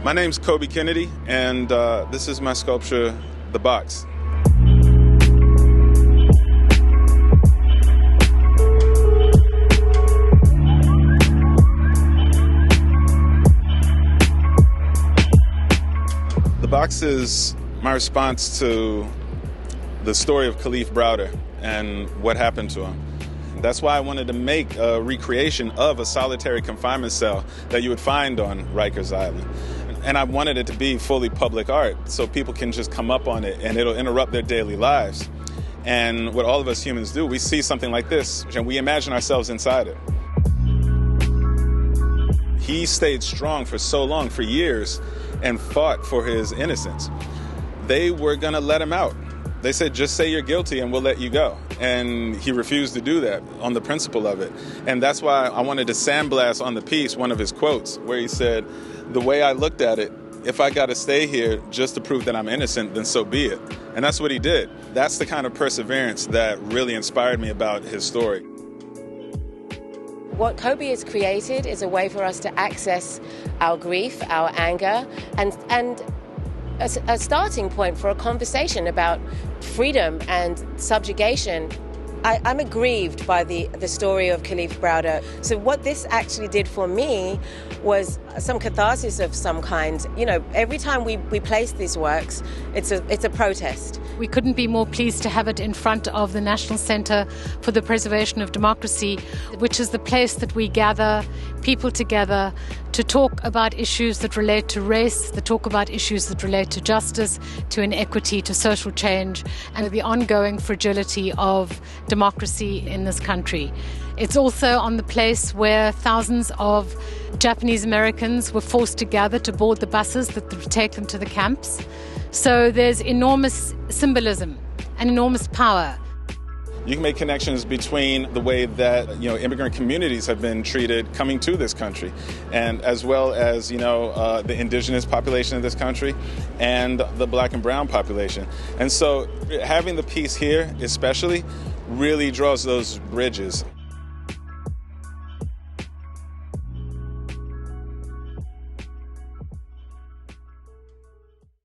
My name's Coby Kennedy, and this is my sculpture, The Box. The Box is my response to the story of Kalief Browder and what happened to him. That's why I wanted to make a recreation of a solitary confinement cell that you would find on Rikers Island. And I wanted it to be fully public art so people can just come up on it and it'll interrupt their daily lives. And what all of us humans do, we see something like this and we imagine ourselves inside it. He stayed strong for so long, for years, and fought for his innocence. They were gonna let him out. They said, just say you're guilty and we'll let you go. And he refused to do that on the principle of it. And that's why I wanted to sandblast on the piece one of his quotes where he said, the way I looked at it, if I got to stay here just to prove that I'm innocent, then so be it. And that's what he did. That's the kind of perseverance that really inspired me about his story. What Coby has created is a way for us to access our grief, our anger, and a starting point for a conversation about freedom and subjugation. I'm aggrieved by the story of Kalief Browder. So what this actually did for me was some catharsis of some kind. You know, every time we place these works, it's a protest. We couldn't be more pleased to have it in front of the National Center for the Preservation of Democracy, which is the place that we gather people together to talk about issues that relate to race, to talk about issues that relate to justice, to inequity, to social change, and the ongoing fragility of democracy in this country. It's also on the place where thousands of Japanese Americans were forced to gather to board the buses that would take them to the camps. So there's enormous symbolism and enormous power. You can make connections between the way that, immigrant communities have been treated coming to this country, and as well as, the indigenous population of this country and the black and brown population. And so having the piece here especially really draws those bridges.